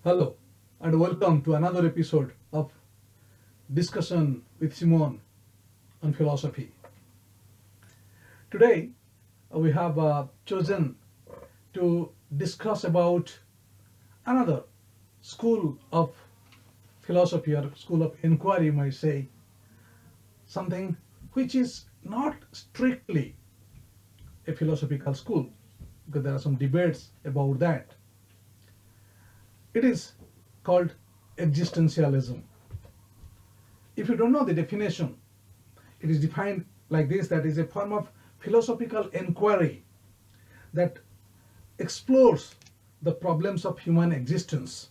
Hello, and welcome to another episode of Discussion with Simone on Philosophy. Today, we have chosen to discuss about another school of philosophy or school of inquiry, you might say, something which is not strictly a philosophical school, because there are some debates about that. It is called existentialism. If you don't know the definition, it is defined like this: that is a form of philosophical inquiry that explores the problems of human existence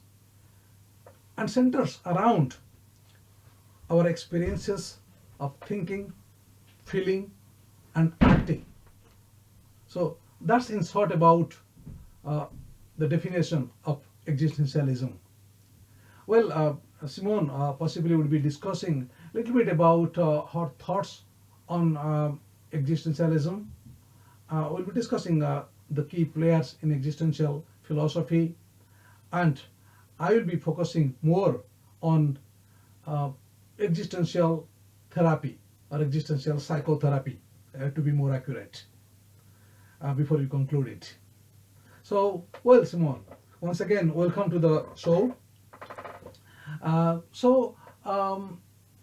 and centers around our experiences of thinking, feeling, and acting. So that's in short about uh, the definition of existentialism. Well, Simone possibly would be discussing a little bit about her thoughts on existentialism. We'll be discussing the key players in existential philosophy, and I will be focusing more on uh, existential therapy or existential psychotherapy, to be more accurate, before we conclude it. So, well, Simone, once again, welcome to the show. Uh, so, um,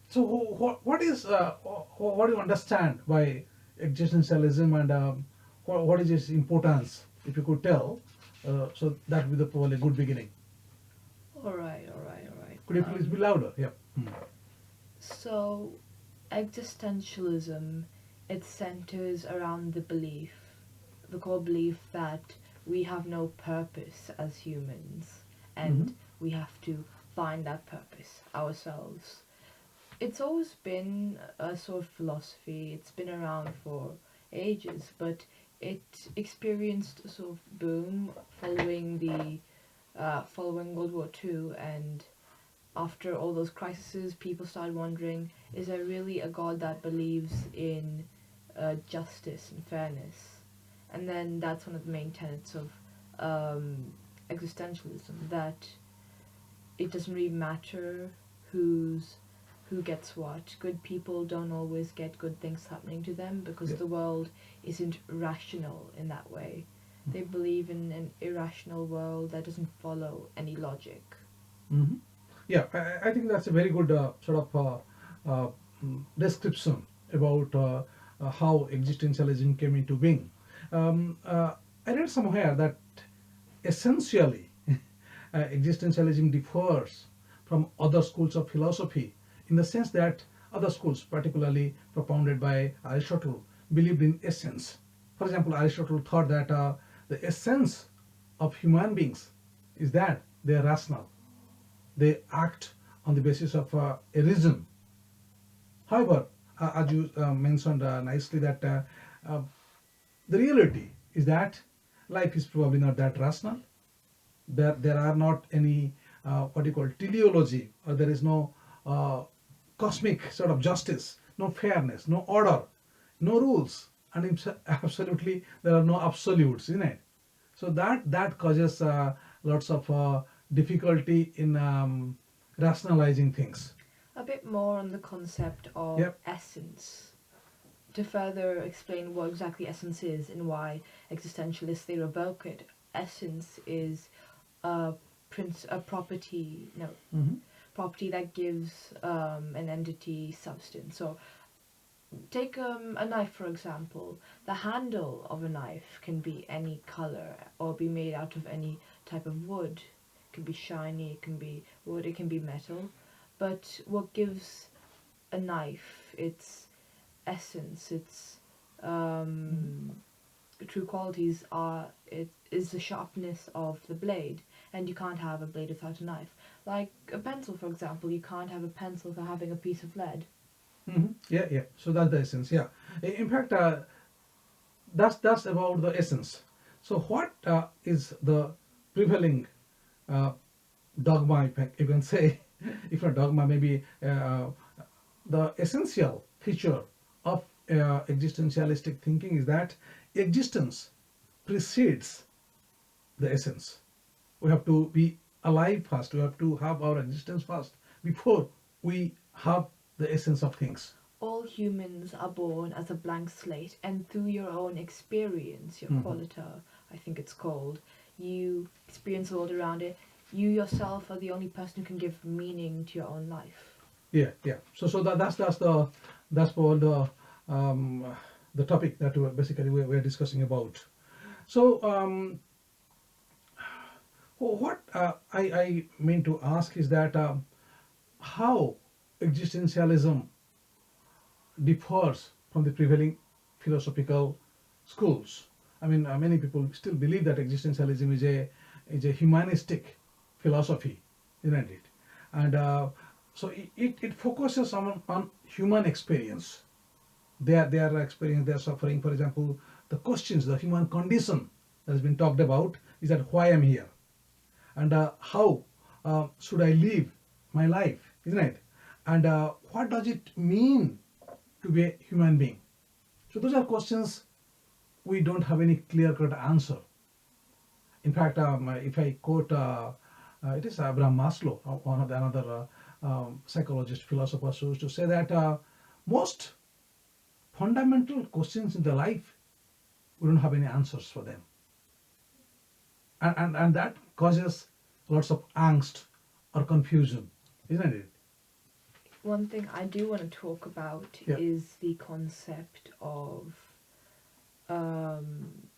so what is what do you understand by existentialism, and what is its importance? If you could tell, so that would be probably a good beginning. All right. Could you please be louder? Yeah. So, existentialism, it centers around the core belief that we have no purpose as humans, Mm-hmm. and we have to find that purpose ourselves. It's always been a sort of philosophy. It's been around for ages, but it experienced a sort of boom following World War II, and after all those crises, people started wondering, is there really a God that believes in justice and fairness? And then that's one of the main tenets of existentialism, that it doesn't really matter who's who gets what. Good people don't always get good things happening to them because Yeah. the world isn't rational in that way. They believe in an irrational world that doesn't follow any logic. Mm-hmm. Yeah, I think that's a very good sort of description about how existentialism came into being. I read somewhere that essentially existentialism differs from other schools of philosophy in the sense that other schools, particularly propounded by Aristotle, believed in essence. For example, Aristotle thought that the essence of human beings is that they are rational, they act on the basis of a reason. However, as you mentioned nicely, that uh, the reality is that life is probably not that rational. There are not any what you call teleology, or there is no uh, cosmic sort of justice, no fairness, no order, no rules, and absolutely there are no absolutes in it. So that causes lots of difficulty in rationalizing things. A bit more on the concept of Yep. essence to further explain what exactly essence is and why existentialists they revoke it. Essence is a a property, no, Hmm. property that gives an entity substance. So take a knife for example. The handle of a knife can be any color or be made out of any type of wood. It can be shiny, it can be wood, it can be metal. But what gives a knife its essence, its um, true qualities are it is the sharpness of the blade, and you can't have a blade without a knife. Like a pencil, for example, you can't have a pencil without having a piece of lead. Hmm. Yeah, yeah. So that's the essence. Yeah. In fact, that's about the essence. So what is the prevailing uh, dogma, if you can say, if not dogma, maybe the essential feature of existentialistic thinking is that existence precedes the essence. We have to be alive first. We have to have our existence first before we have the essence of things. All humans are born as a blank slate, and through your own experience, your Mhm. qualita, I think it's called, you experience the world around it. You yourself are the only person who can give meaning to your own life. Yeah, yeah. So that's for the topic that we're discussing about. So what I mean to ask is that how existentialism differs from the prevailing philosophical schools. I mean, many people still believe that existentialism is a humanistic philosophy, isn't it? And so it focuses on human experience, their experience, their suffering. For example, the questions, the human condition that has been talked about is that why I'm here, and how should I live my life, isn't it? And what does it mean to be a human being? So those are questions we don't have any clear-cut answer. In fact, if I quote, it is Abraham Maslow, one of the another psychologist, philosopher, who used to say that most fundamental questions in the life we don't have any answers for them, and that causes lots of angst or confusion, isn't it? One thing I do want to talk about Yeah. is the concept of, um,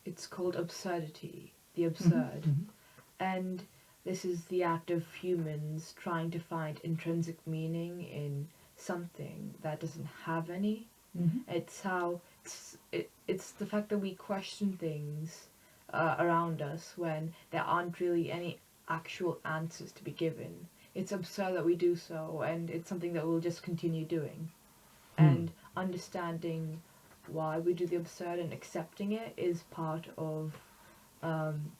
it's called absurdity, the absurd. Mhm. And this is the act of humans trying to find intrinsic meaning in something that doesn't have any. Mhm. It's how it's the fact that we question things around us when there aren't really any actual answers to be given. It's absurd that we do so, and it's something that we'll just continue doing. Hmm. And understanding why we do the absurd and accepting it is part of, um,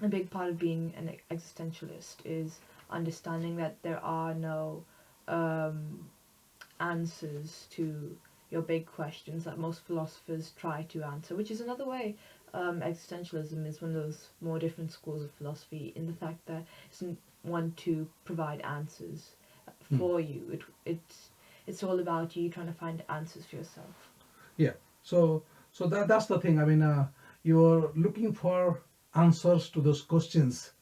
a big part of being an existentialist is understanding that there are no um, answers to your big questions that most philosophers try to answer, which is another way. Existentialism is one of those more different schools of philosophy in the fact that it doesn't want to provide answers Hmm. for you. It's all about you trying to find answers for yourself. Yeah. So that's the thing. I mean, you're looking for answers to those questions.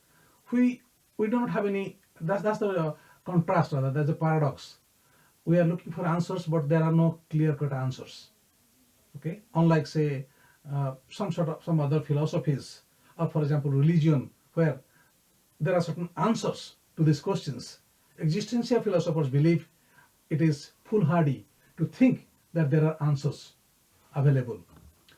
We we don't have any. That's the contrast. Rather, that's a paradox. We are looking for answers, but there are no clear-cut answers. Okay. Unlike, say, some other philosophies, or for example, religion, where there are certain answers to these questions. Existential philosophers believe it is foolhardy to think that there are answers available.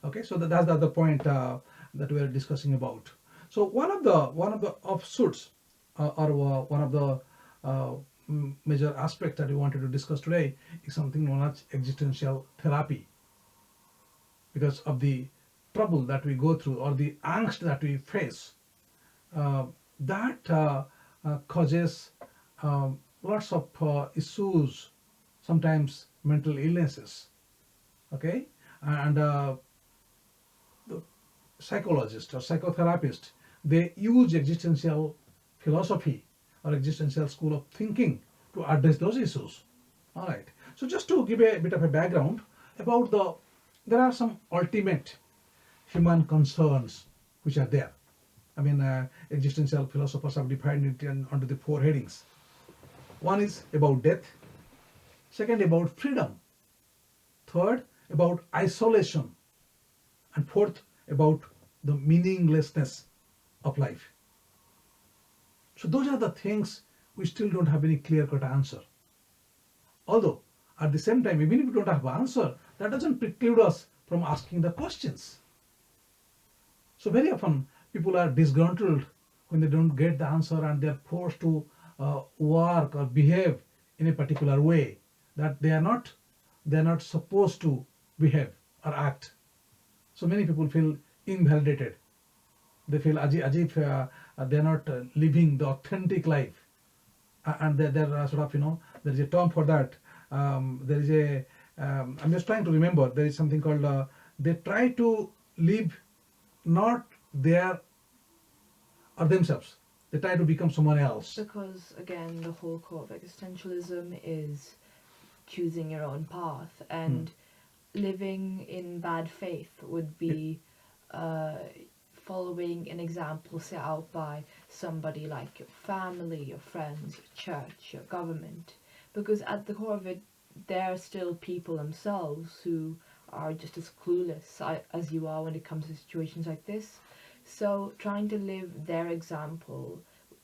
Okay, so that's the other point that we are discussing about. So one of the offshoots, or one of the uh, major aspects that we wanted to discuss today is something known as existential therapy, because of the trouble that we go through or the angst that we face. Uh, that causes lots of issues, sometimes mental illnesses. Okay, and the psychologist or psychotherapist, they use existential philosophy or existential school of thinking to address those issues. All right. So just to give a bit of a background about there are some ultimate human concerns which are there. I mean, existential philosophers have defined it under the four headings. One is about death, second about freedom, third about isolation, and fourth about the meaninglessness of life. So those are the things we still don't have any clear-cut answer. Although at the same time, even if we don't have an answer, that doesn't preclude us from asking the questions. So very often people are disgruntled when they don't get the answer and they're forced to work or behave in a particular way that they are not supposed to behave or act. So many people feel invalidated. They feel as if they're not living the authentic life, and they're sort of, there is a term for that. There is a I'm just trying to remember. There is something called they try to live not their or themselves. They try to become someone else. Because again, the whole core of existentialism is choosing your own path, and living in bad faith would be uh, following an example set out by somebody like your family, your friends, your church, your government. Because at the core of it, they're still people themselves who are just as clueless as you are when it comes to situations like this. So trying to live their example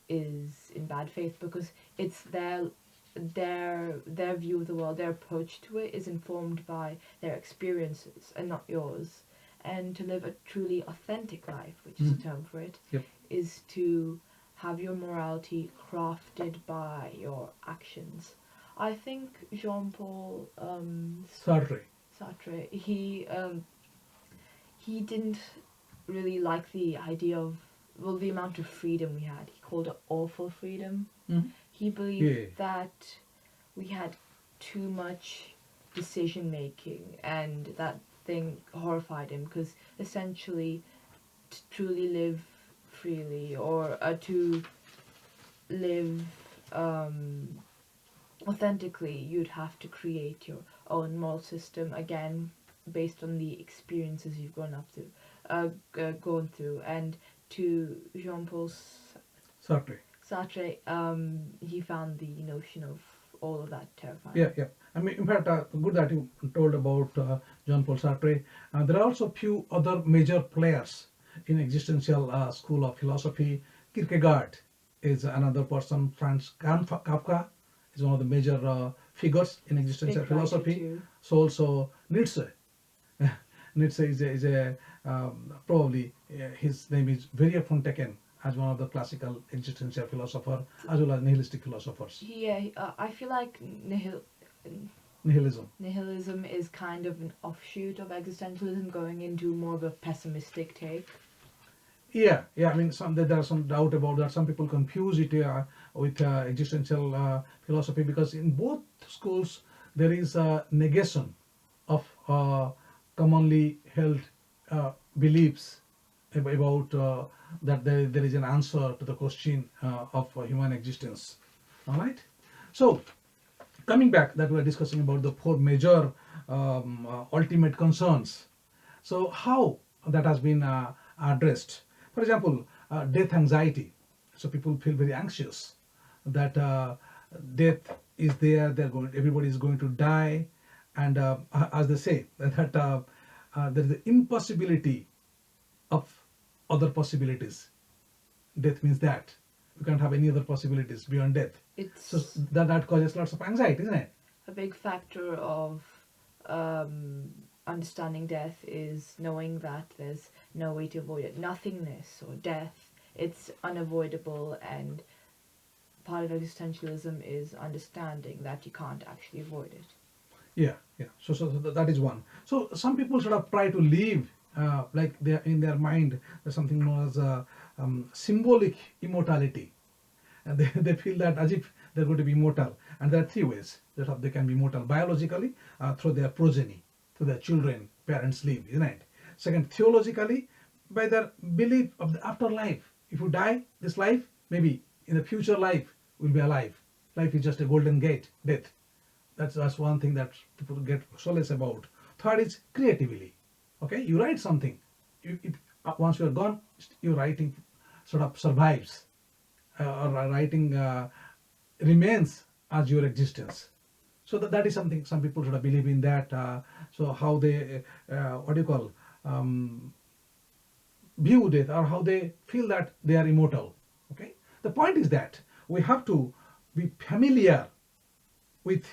is in bad faith, because it's their view of the world, their approach to it is informed by their experiences and not yours. And to live a truly authentic life, which is a term for it, Yep. is to have your morality crafted by your actions. I think Jean-Paul Sartre. Sartre, he didn't really like the idea of, well, the amount of freedom we had. He called it awful freedom. Mhm. He believed Yeah. that we had too much decision making, and that thing horrified him, because essentially to truly live freely, or to live authentically, you'd have to create your own moral system, again based on the experiences you've gone through. And to Jean-Paul Sartre. Sartre, he found the notion of all of that terrifying. Yeah, yeah. I mean, in fact, good that you told about Jean-Paul Sartre. There are also few other major players in existential school of philosophy. Kierkegaard is another person. Franz Kafka is one of the major figures in existential Big writer philosophy. too. So also Nietzsche. Nietzsche is a probably his name is very often taken as one of the classical existential philosopher as well as nihilistic philosophers. Yeah, I feel like Nihilism. nihilism is kind of an offshoot of existentialism, going into more of a pessimistic take. Yeah, yeah. I mean, there are some doubt about that. Some people confuse it with existential philosophy, because in both schools there is a negation of commonly held beliefs about that there is an answer to the question of human existence. All right. So coming back, that we are discussing about the four major ultimate concerns. So how that has been addressed? For example, death anxiety. So people feel very anxious that death is there. Everybody is going to die, and as they say that there is the impossibility of other possibilities. Death means that you can't have any other possibilities beyond death. So It's that causes lots of anxiety, isn't it? a big factor of understanding death is knowing that there's no way to avoid it. Nothingness or death, it's unavoidable, and part of existentialism is understanding that you can't actually avoid it. Yeah, yeah. So that is one. So some people sort of try to live like they in their mind there's something known as symbolic immortality, and they feel that as if they're going to be immortal. And there are three ways that they can be immortal: biologically, through their progeny, through their children, parents live, isn't it? Second, theologically, by their belief of the afterlife. If you die this life, maybe in the future life we'll be alive. Life is just a golden gate, death. That's one thing that people get solace about. Third is creatively. Okay, you write something. Once you're gone, your writing sort of survives, or writing remains as your existence. So that is something some people sort of believe in that. So how they what do you call view death, or how they feel that they are immortal. Okay, the point is that we have to be familiar with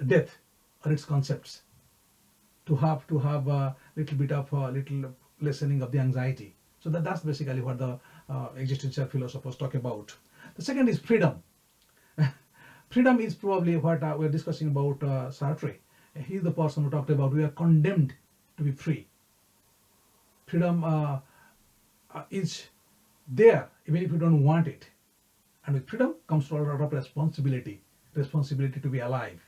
death or its concepts to have a little bit of a little lessening of the anxiety. So that's basically what the existential philosophers talk about. The second is freedom. Freedom is probably what we're discussing about Sartre. He's the person who talked about we are condemned to be free. Freedom is there even if you don't want it. And with freedom comes a lot of responsibility to be alive.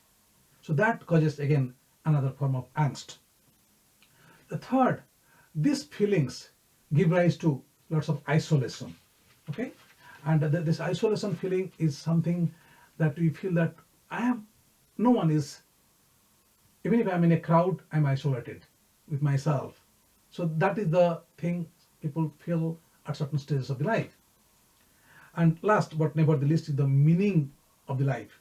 So that causes again another form of angst. The third, these feelings give rise to lots of isolation. Okay, and this isolation feeling is something that we feel that I have no one is, even if I'm in a crowd, I'm isolated with myself. So that is the thing people feel at certain stages of the life. And last but never the least is the meaning of the life.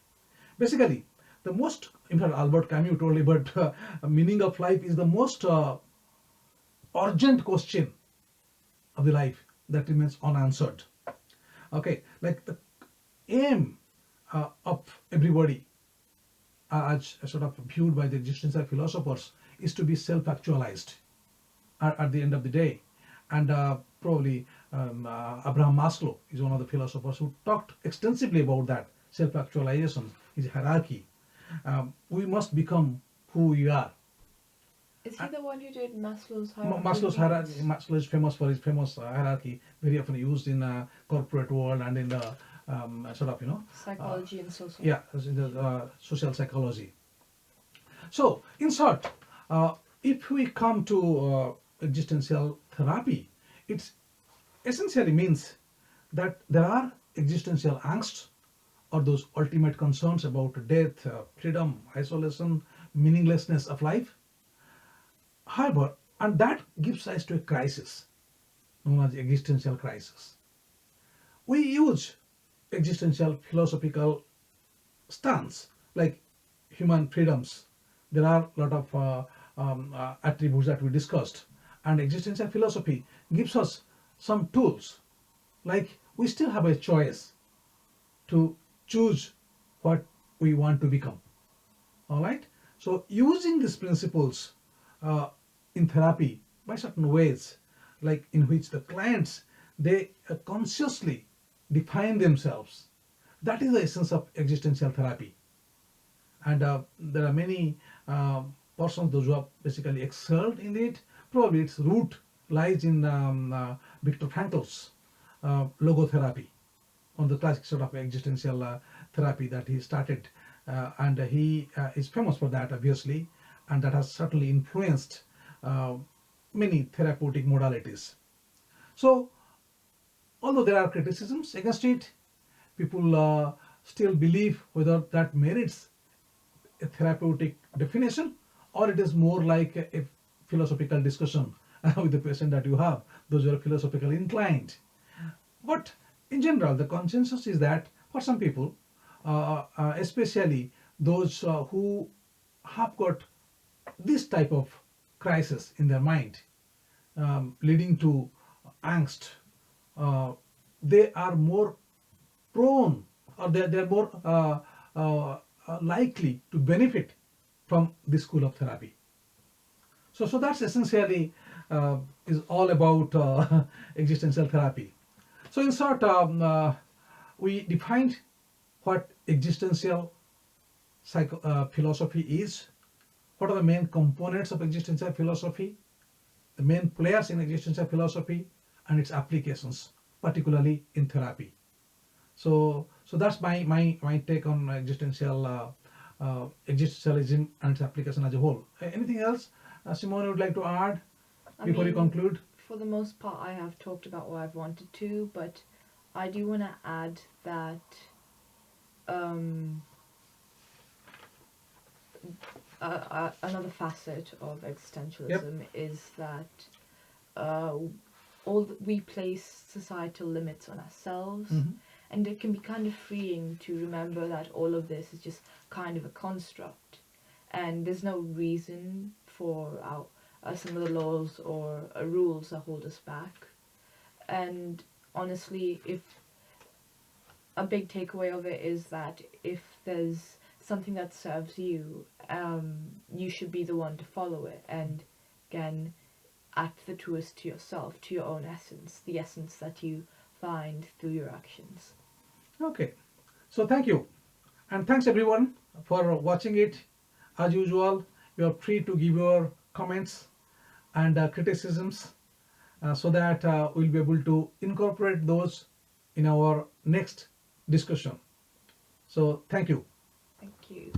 Basically, the most, in fact, Albert Camus told me, but meaning of life is the most urgent question of the life that remains unanswered. Okay, like the aim of everybody, as sort of viewed by the existential philosophers, is to be self-actualized at the end of the day. And probably Abraham Maslow is one of the philosophers who talked extensively about that self-actualization, his hierarchy. We must become who we are. Is he the one who did Maslow's hierarchy of Maslow's hierarchy. needs? Maslow is famous for his famous hierarchy, very often used in corporate world and in the sort of Psychology and social. yeah, in the social psychology. So, in short, if we come to existential therapy, it essentially means that there are existential angst or those ultimate concerns about death, freedom, isolation, meaninglessness of life. However, and that gives rise to a crisis known as existential crisis. We use existential philosophical stance like human freedoms. There are a lot of attributes that we discussed, and existential philosophy gives us some tools like we still have a choice to choose what we want to become. All right. So using these principles in therapy by certain ways, like in which the clients they consciously define themselves. That is the essence of existential therapy. And there are many persons those who have basically excelled in it. Probably its root lies in Viktor Frankl's logotherapy, on the classic sort of existential therapy that he started, and he is famous for that, obviously, and that has certainly influenced many therapeutic modalities. So, although there are criticisms against it, people still believe whether that merits a therapeutic definition or it is more like a philosophical discussion with the patient that you have, those who are philosophically inclined. But in general, the consensus is that for some people, especially those who have got this type of crisis in their mind, leading to angst, uh, they are more prone or they're more likely to benefit from this school of therapy. So that's essentially is all about existential therapy. So in short, we defined what existential philosophy is, what are the main components of existential philosophy, the main players in existential philosophy, and its applications, particularly in therapy. So that's my take on existentialism and its application as a whole. Anything else, Simone, would like to add I before you mean, conclude? for the most part, I have talked about what I've wanted to, but I do want to add that um, another facet of existentialism is that uh, we place societal limits on ourselves, Mhm. and it can be kind of freeing to remember that all of this is just kind of a construct, and there's no reason for some of the laws or rules that hold us back. And honestly, if a big takeaway of it is that if there's something that serves you, you should be the one to follow it, and again, act the truest to yourself, to your own essence, the essence that you find through your actions. Okay. So thank you. And thanks everyone for watching it. As usual, you are free to give your comments and criticisms so that we'll be able to incorporate those in our next discussion. So thank you. Thank you.